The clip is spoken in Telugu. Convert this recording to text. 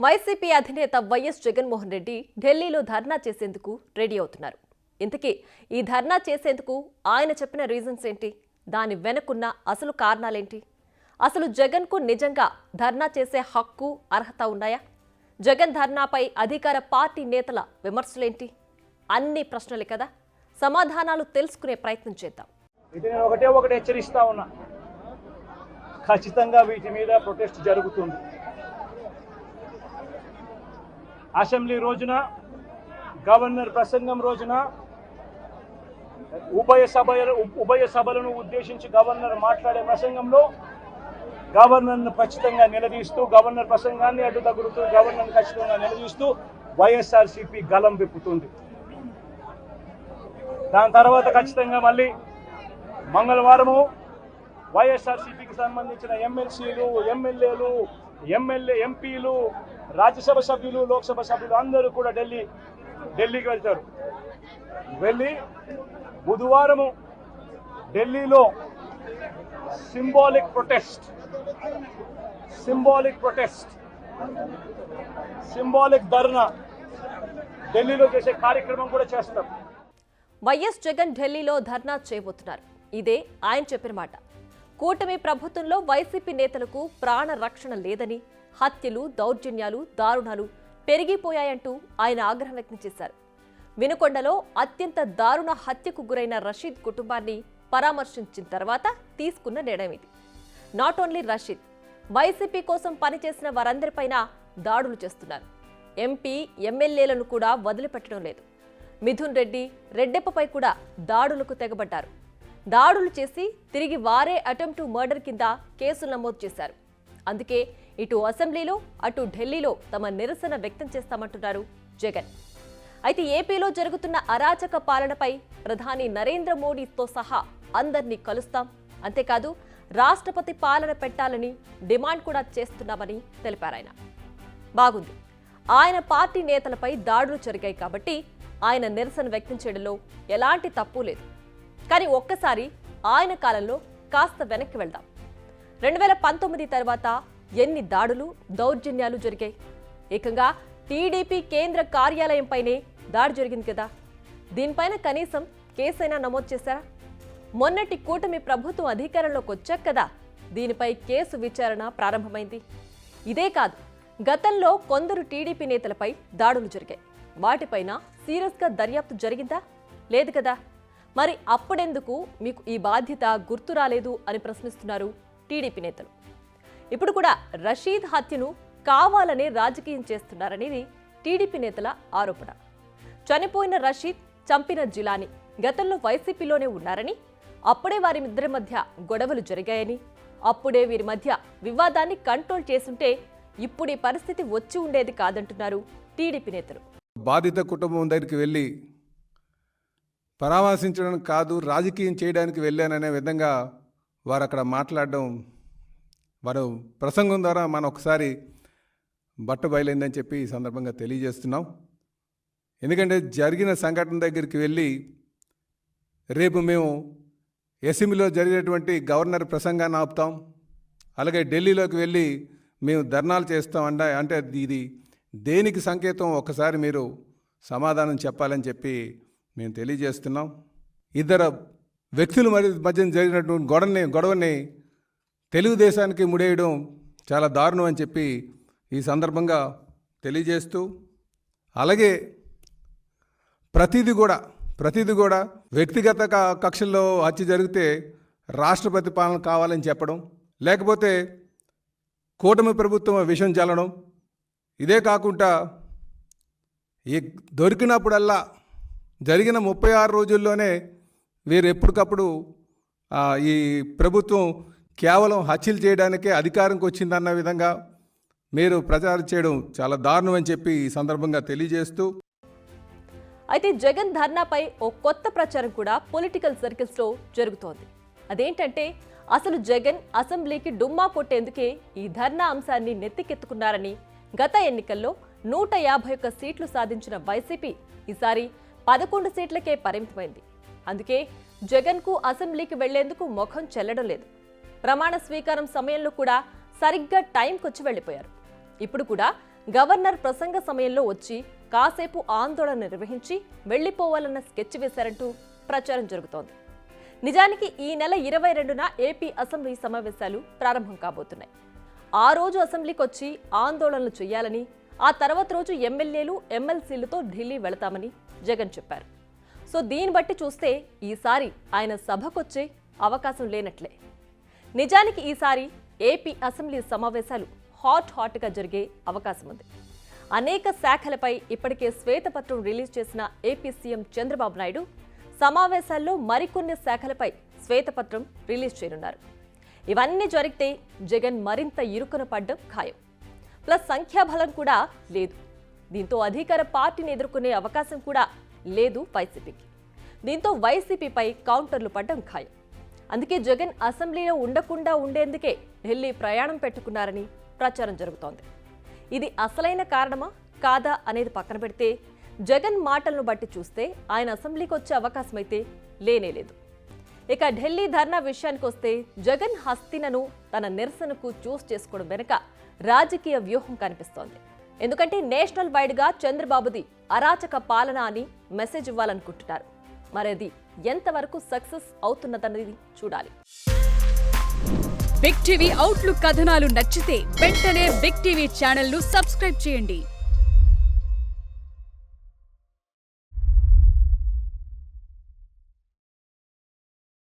వైసీపీ అధినేత వైఎస్ జగన్మోహన్ రెడ్డి ఢిల్లీలో ధర్నా చేసేందుకు రెడీ అవుతున్నారు. ఇంతకీ ఈ ధర్నా చేసేందుకు ఆయన చెప్పిన రీజన్స్ ఏంటి? దాని వెనుకున్న అసలు కారణాలేంటి? అసలు జగన్కు నిజంగా ధర్నా చేసే హక్కు, అర్హత ఉన్నాయా? జగన్ ధర్నాపై అధికార పార్టీ నేతల విమర్శలేంటి? అన్ని ప్రశ్నలే కదా. సమాధానాలు తెలుసుకునే ప్రయత్నం చేద్దాం. ఇది నేను ఒకటే హెచ్చరిస్తా ఉన్నా, ఖచ్చితంగా వీటి మీద ప్రొటెస్ట్ జరుగుతుంది. అసెంబ్లీ రోజున, గవర్నర్ ప్రసంగం రోజున ఉభయ సభలను ఉద్దేశించి గవర్నర్ మాట్లాడే ప్రసంగంలో గవర్నర్ను ఖచ్చితంగా నిలదీస్తూ, గవర్నర్ ప్రసంగాన్ని అడ్డు తగులుతూ, గవర్నర్ను ఖచ్చితంగా నిలదీస్తూ వైఎస్ఆర్సీపీ గలం విప్పుతుంది. దాని తర్వాత ఖచ్చితంగా మళ్ళీ మంగళవారము వైఎస్ఆర్సీపీకి సంబంధించిన ఎమ్మెల్సీలు, ఎమ్మెల్యేలు, ఎంపీలు, రాజ్యసభ సభ్యులు, లోక్సభ సభ్యులు అందరూ కూడా ఢిల్లీకి వెళ్తారు. వెళ్ళి బుధవారము ఢిల్లీలో సింబాలిక్ ధర్నా ఢిల్లీలో చేసే కార్యక్రమం కూడా చేస్తారు. వైఎస్ జగన్ ఢిల్లీలో ధర్నా చేయబోతున్నారు. ఇదే ఆయన చెప్పిన మాట. కూటమి ప్రభుత్వంలో వైసీపీ నేతలకు ప్రాణ రక్షణ లేదని, హత్యలు, దౌర్జన్యాలు, దారుణాలు పెరిగిపోయాయంటూ ఆయన ఆగ్రహం వ్యక్తం చేశారు. వినుకొండలో అత్యంత దారుణ హత్యకు గురైన రషీద్ కుటుంబాన్ని పరామర్శించిన తర్వాత తీసుకున్న నిర్ణయం ఇది. నాట్ ఓన్లీ రషీద్, వైసీపీ కోసం పనిచేసిన వారందరిపైన దాడులు చేస్తున్నారు. ఎంపీ, ఎమ్మెల్యేలను కూడా వదిలిపెట్టడం లేదు. మిథున్ రెడ్డి, రెడ్డెప్పపై కూడా దాడులకు తెగబడ్డారు. దాడులు చేసి తిరిగి వారే అటెంప్ట్ టు మర్డర్ కింద కేసులు నమోదు చేశారు. అందుకే ఇటు అసెంబ్లీలో, అటు ఢిల్లీలో తమ నిరసన వ్యక్తం చేస్తామంటున్నారు జగన్. అయితే ఏపీలో జరుగుతున్న అరాచక పాలనపై ప్రధాని నరేంద్ర మోడీతో సహా అందరినీ కలుస్తాం, అంతేకాదు రాష్ట్రపతి పాలన పెట్టాలని డిమాండ్ కూడా చేస్తున్నామని తెలిపారు. ఆయన బాగుంది, ఆయన పార్టీ నేతలపై దాడులు జరిగాయి కాబట్టి ఆయన నిరసన వ్యక్తం చేయడంలో ఎలాంటి తప్పు లేదు. కానీ ఒక్కసారి ఆయన కాలంలో కాస్త వెనక్కి వెళ్దాం. 2019 తర్వాత ఎన్ని దాడులు, దౌర్జన్యాలు జరిగాయి? ఏకంగా టీడీపీ కేంద్ర కార్యాలయంపైనే దాడి జరిగింది కదా. దీనిపైన కనీసం కేసైనా నమోదు చేశారా? మొన్నటి కూటమి ప్రభుత్వం అధికారంలోకి వచ్చాక కదా దీనిపై కేసు విచారణ ప్రారంభమైంది. ఇదే కాదు, గతంలో కొందరు టీడీపీ నేతలపై దాడులు జరిగాయి. వాటిపైన సీరియస్గా దర్యాప్తు జరిగిందా? లేదు కదా. మరి అప్పుడెందుకు మీకు ఈ బాధ్యత గుర్తు రాలేదు అని ప్రశ్నిస్తున్నారు టీడీపీ నేతలు. ఇప్పుడు కూడా రషీద్ హత్యను కావాలనే రాజకీయం చేస్తున్నారనేది టీడీపీ నేతల ఆరోపణ. చనిపోయిన రషీద్, చంపిన జిలానీ గతంలో వైసీపీలోనే ఉన్నారని, అప్పుడే వారిద్దరి మధ్య గొడవలు జరిగాయని, అప్పుడే వీరి మధ్య వివాదాన్ని కంట్రోల్ చేసుంటే ఇప్పుడు ఈ పరిస్థితి వచ్చి ఉండేది కాదంటున్నారు టీడీపీ నేతలు. బాధిత కుటుంబం దగ్గరికి వెళ్ళి పరామర్శించడం కాదు, రాజకీయం చేయడానికి వెళ్ళాననే విధంగా వారు అక్కడ మాట్లాడడం, వారు ప్రసంగం ద్వారా మనం ఒకసారి బట్ట బయలైందని చెప్పి ఈ సందర్భంగా తెలియజేస్తున్నాం. ఎందుకంటే జరిగిన సంఘటన దగ్గరికి వెళ్ళి రేపు మేము అసెంబ్లీలో జరిగినటువంటి గవర్నర్ ప్రసంగాన్ని ఆపుతాం, అలాగే ఢిల్లీలోకి వెళ్ళి మేము ధర్నాలు చేస్తాం అంటే ఇది దేనికి సంకేతం? ఒకసారి మీరు సమాధానం చెప్పాలని చెప్పి మేము తెలియజేస్తున్నాం. ఇద్దరు వ్యక్తుల మధ్య జరిగినటువంటి గొడవని తెలుగుదేశానికి ముడేయడం చాలా దారుణం అని చెప్పి ఈ సందర్భంగా తెలియజేస్తూ, అలాగే ప్రతిదీ కూడా వ్యక్తిగత కక్షల్లో హత్య జరిగితే రాష్ట్రపతి పాలన కావాలని చెప్పడం, లేకపోతే కూటమి ప్రభుత్వం విషం చల్లడం, ఇదే కాకుండా దొరికినప్పుడల్లా జరిగిన 36 రోజుల్లోనే వీరు ఎప్పటికప్పుడు ఈ ప్రభుత్వం కేవలం హత్యలు చేయడానికే అధికారంకి వచ్చిందన్న విధంగా మీరు ప్రచారం చేయడం చాలా దారుణం అని చెప్పి ఈ సందర్భంగా తెలియజేస్తూ, అయితే జగన్ ధర్నాపై ఓ కొత్త ప్రచారం కూడా పొలిటికల్ సర్కిల్స్లో జరుగుతోంది. అదేంటంటే అసలు జగన్ అసెంబ్లీకి డుమ్మా కొట్టేందుకే ఈ ధర్నా అంశాన్ని నెత్తికెత్తుకున్నారని, గత ఎన్నికల్లో 151 సీట్లు సాధించిన వైసీపీ ఈసారి 11 సీట్లకే పరిమితమైంది. అందుకే జగన్కు అసెంబ్లీకి వెళ్లేందుకు ముఖం చెల్లడం లేదు. ప్రమాణ స్వీకారం సమయంలో కూడా సరిగ్గా టైంకొచ్చి వెళ్లిపోయారు. ఇప్పుడు కూడా గవర్నర్ ప్రసంగ సమయంలో వచ్చి కాసేపు ఆందోళన నిర్వహించి వెళ్లిపోవాలన్న స్కెచ్ వేశారంటూ ప్రచారం జరుగుతోంది. నిజానికి ఈ నెల 22న ఏపీ అసెంబ్లీ సమావేశాలు ప్రారంభం కాబోతున్నాయి. ఆ రోజు అసెంబ్లీకి వచ్చి ఆందోళనలు చేయాలని, ఆ తర్వాత రోజు ఎమ్మెల్యేలు ఎమ్మెల్సీలతో ఢిల్లీ వెళతామని జగన్ చెప్పారు. సో దీన్ని బట్టి చూస్తే ఈసారి ఆయన సభకొచ్చే అవకాశం లేనట్లే. నిజానికి ఈసారి ఏపీ అసెంబ్లీ సమావేశాలు హాట్గా జరిగే అవకాశం ఉంది. అనేక శాఖలపై ఇప్పటికే శ్వేతపత్రం రిలీజ్ చేసిన ఏపీ సీఎం చంద్రబాబు నాయుడు సమావేశాల్లో మరికొన్ని శాఖలపై శ్వేతపత్రం రిలీజ్ చేయనున్నారు. ఇవన్నీ జరిగితే జగన్ మరింత ఇరుకున పడ్డం ఖాయం. ప్లస్ సంఖ్యాబలం కూడా లేదు. దీంతో అధికార పార్టీని ఎదుర్కొనే అవకాశం కూడా లేదు వైసీపీకి. దీంతో వైసీపీపై కౌంటర్లు పడ్డం ఖాయం. అందుకే జగన్ అసెంబ్లీలో ఉండకుండా ఉండేందుకే ఢిల్లీ ప్రయాణం పెట్టుకున్నారని ప్రచారం జరుగుతోంది. ఇది అసలైన కారణమా కాదా అనేది పక్కన పెడితే జగన్ మాటలను బట్టి చూస్తే ఆయన అసెంబ్లీకి వచ్చే అవకాశం అయితే లేనేలేదు. ఇక ఢిల్లీ ధర్నా విషయానికి వస్తే జగన్ హస్తినను తన నిరసనకు చూస్ చేసుకోవడం వెనుక రాజకీయ వ్యూహం కనిపిస్తోంది. ఎందుకంటే నేషనల్ వైడ్గా చంద్రబాబుది అరాచక పాలన అని మెసేజ్ ఇవ్వాలనుకుంటున్నారు. మరి అది ఎంతవరకు సక్సెస్ అవుతున్నదన్నది చూడాలి. బిగ్ టీవీ అవుట్లుక్ కథనాలు నచ్చితే వెంటనే బిగ్ టీవీ ఛానల్ ను సబ్స్క్రైబ్ చేయండి.